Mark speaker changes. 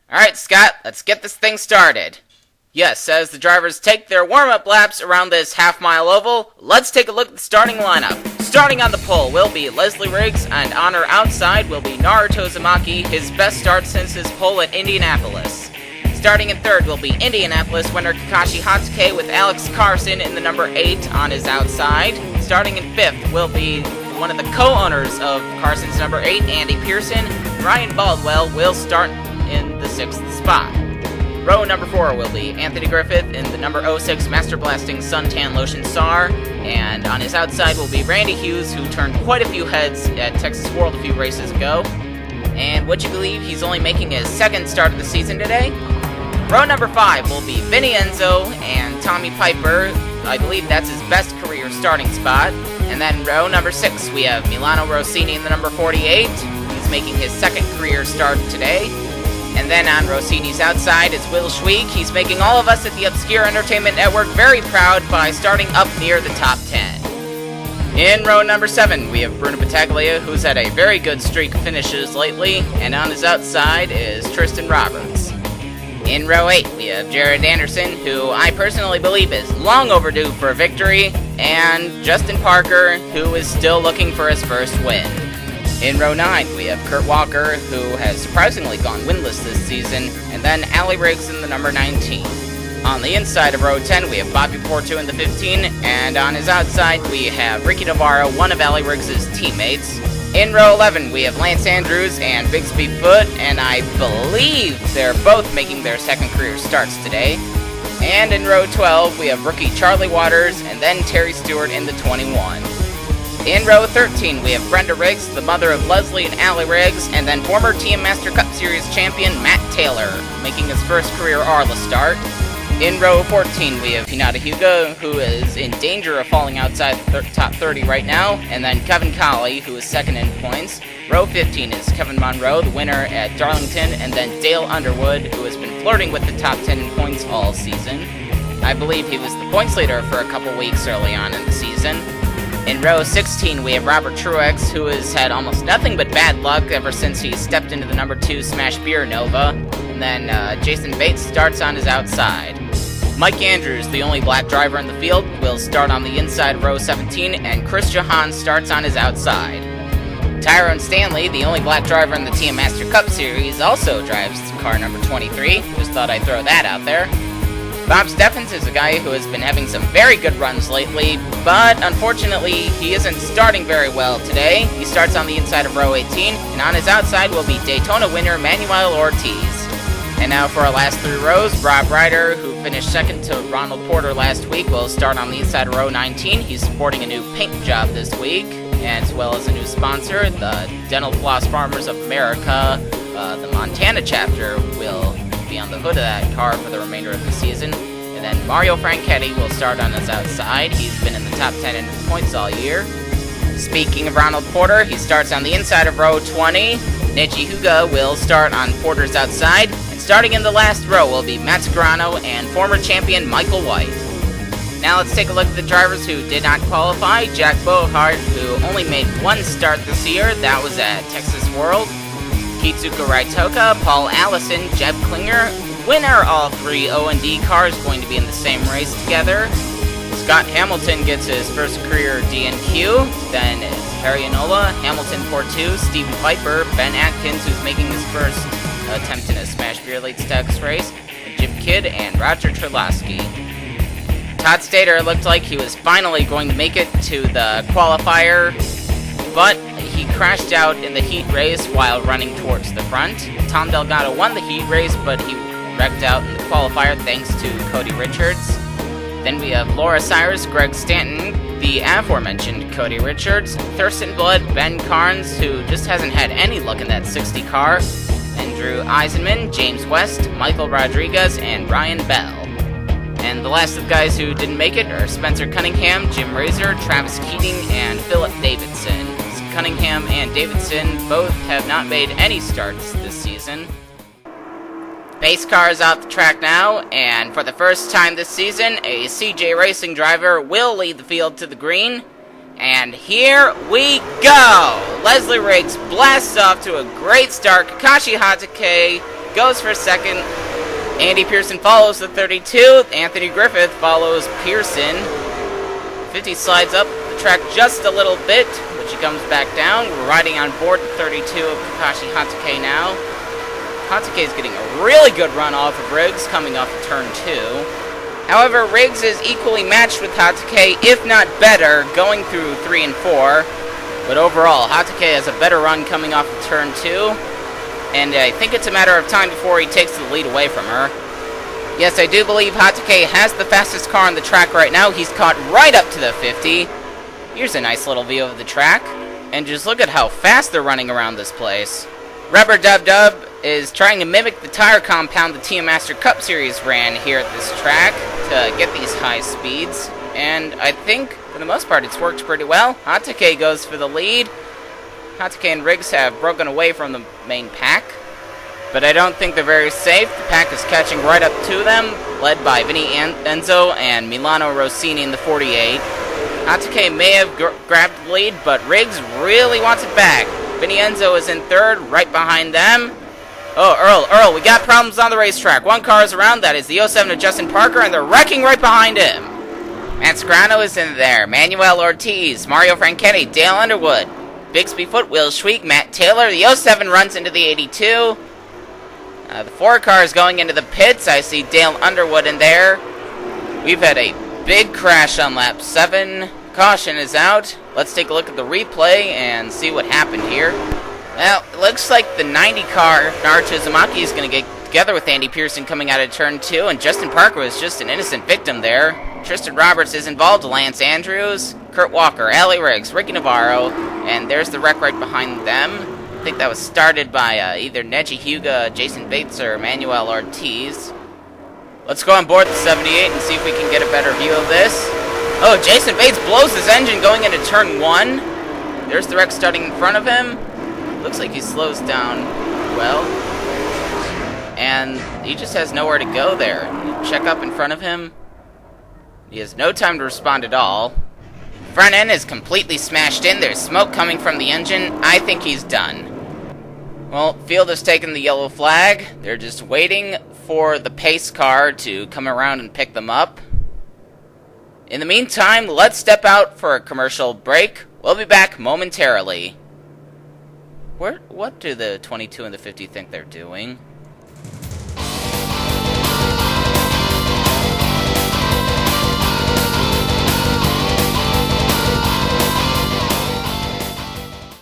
Speaker 1: Alright, Scott, let's get this thing started. Yes, as the drivers take their warm-up laps around this half-mile oval, let's take a look at the starting lineup. Starting on the pole will be Leslie Riggs, and on her outside will be Naruto Uzumaki, his best start since his pole at Indianapolis. Starting in third will be Indianapolis winner Kakashi Hatsuki with Alex Carson in the number 8 on his outside. Starting in fifth will be one of the co-owners of Carson's number 8, Andy Pearson. Ryan Baldwell will start in the 6th spot. Row number 4 will be Anthony Griffith in the number 06 Master Blasting Suntan Lotion SAR, and on his outside will be Randy Hughes, who turned quite a few heads at Texas World a few races ago. And would you believe he's only making his second start of the season today? Row number 5 will be Vinny Enzo and Tommy Piper. I believe that's his best career starting spot. And then row number 6, we have Milano Rossini in the number 48. He's making his second career start today. And then on Rossini's outside is Will Schweik. He's making all of us at the Obscure Entertainment Network very proud by starting up near the top 10. In row number 7, we have Bruno Battaglia, who's had a very good streak of finishes lately, and on his outside is Tristan Roberts. In row 8, we have Jared Anderson, who I personally believe is long overdue for a victory, and Justin Parker, who is still looking for his first win. In row 9, we have Kurt Walker, who has surprisingly gone winless this season, and then Allie Riggs in the number 19. On the inside of row 10, we have Bobby Porto in the 15, and on his outside, we have Ricky Navarro, one of Allie Riggs' teammates. In row 11, we have Lance Andrews and Bixby Foote, and I believe they're both making their second career starts today. And in row 12, we have rookie Charlie Waters, and then Terry Stewart in the 21. In row 13, we have Brenda Riggs, the mother of Leslie and Allie Riggs, and then former TM Master Cup Series champion Matt Taylor, making his first career Arla start. In row 14, we have Hinata Hyuga, who is in danger of falling outside the top 30 right now, and then Kevin Colley, who is second in points. Row 15 is Kevin Monroe, the winner at Darlington, and then Dale Underwood, who has been flirting with the top 10 in points all season. I believe he was the points leader for a couple weeks early on in the season. In row 16, we have Robert Truex, who has had almost nothing but bad luck ever since he stepped into the number 2 Smash Beer Nova. And then Jason Bates starts on his outside. Mike Andrews, the only black driver in the field, will start on the inside of row 17, and Chris Johan starts on his outside. Tyrone Stanley, the only black driver in the TM Master Cup Series, also drives car number 23. Just thought I'd throw that out there. Bob Steffens is a guy who has been having some very good runs lately, but unfortunately, he isn't starting very well today. He starts on the inside of row 18, and on his outside will be Daytona winner Manuel Ortiz. And now for our last 3 rows, Rob Ryder, who finished second to Ronald Porter last week, will start on the inside of row 19. He's sporting a new paint job this week, as well as a new sponsor, the Dental Floss Farmers of America. The Montana chapter will be on the hood of that car for the remainder of the season. And then Mario Franchetti will start on his outside. He's been in the top 10 in points all year. Speaking of Ronald Porter, he starts on the inside of row 20. Neji Hyuga will start on Porter's outside. And starting in the last row will be Matt Scarano and former champion Michael White. Now let's take a look at the drivers who did not qualify. Jack Bohart, who only made one start this year. That was at Texas World. Kitsuka Raitoka, Paul Allison, Jeb Klinger. Winner all 3 O&D cars going to be in the same race together. Scott Hamilton gets his first career DNQ. Then it's Harry Enola, Hamilton 4-2, Stephen Piper, Ben Atkins, who's making his first attempt in a Smash Beer Late Stacks race, and Jim Kidd and Roger Trelowski. Todd Stater looked like he was finally going to make it to the qualifier, but he crashed out in the heat race while running towards the front. Tom Delgado won the heat race, but he wrecked out in the qualifier thanks to Cody Richards. Then we have Laura Cyrus, Greg Stanton, the aforementioned Cody Richards, Thurston Blood, Ben Carnes, who just hasn't had any luck in that 60 car, and Drew Eisenman, James West, Michael Rodriguez, and Ryan Bell. And the last of the guys who didn't make it are Spencer Cunningham, Jim Razor, Travis Keating, and Philip Davidson. Cunningham and Davidson both have not made any starts this season. Pace car is off the track now, and for the first time this season, a CJ Racing driver will lead the field to the green. And here we go! Leslie Riggs blasts off to a great start. Kakashi Hatake goes for second. Andy Pearson follows the 32. Anthony Griffith follows Pearson. 50 slides up the track just a little bit, which he comes back down. We're riding on board the 32 of Kakashi Hatake now. Hatake is getting a really good run off of Riggs coming off of turn 2. However, Riggs is equally matched with Hatake, if not better, going through 3 and 4. But overall, Hatake has a better run coming off of turn 2. And I think it's a matter of time before he takes the lead away from her. Yes, I do believe Hatake has the fastest car on the track right now. He's caught right up to the 50. Here's a nice little view of the track. And just look at how fast they're running around this place. Rubber Dub Dub is trying to mimic the tire compound the TM Master Cup Series ran here at this track to get these high speeds. And I think, for the most part, it's worked pretty well. Hatake goes for the lead. Hatake and Riggs have broken away from the main pack, but I don't think they're very safe. The pack is catching right up to them, led by Vinny Enzo and Milano Rossini in the 48. Hatake may have grabbed the lead, but Riggs really wants it back. Vinny Enzo is in third, right behind them. Oh, Earl, we got problems on the racetrack. One car is around, that is the 07 of Justin Parker, and they're wrecking right behind him. Matt Scrano is in there, Manuel Ortiz, Mario Franchetti, Dale Underwood, Bixby Foot, Will Schweik, Matt Taylor. The 07 runs into the 82. The 4 car is going into the pits. I see Dale Underwood in there. We've had a big crash on lap 7. Caution is out. Let's take a look at the replay and see what happened here. Well, it looks like the 90 car, Naruto Uzumaki, is going to get together with Andy Pearson coming out of turn 2, and Justin Parker was just an innocent victim there. Tristan Roberts is involved, Lance Andrews, Kurt Walker, Allie Riggs, Ricky Navarro, and there's the wreck right behind them. I think that was started by either Neji Hyuga, Jason Bates, or Manuel Ortiz. Let's go on board the 78 and see if we can get a better view of this. Oh, Jason Bates blows his engine going into turn 1. There's the wreck starting in front of him. Looks like he slows down well. And he just has nowhere to go there. You check up in front of him. He has no time to respond at all. Front end is completely smashed in. There's smoke coming from the engine. I think he's done. Well, field has taken the yellow flag. They're just waiting for the pace car to come around and pick them up. In the meantime, let's step out for a commercial break. We'll be back momentarily. What do the 22 and the 50 think they're doing?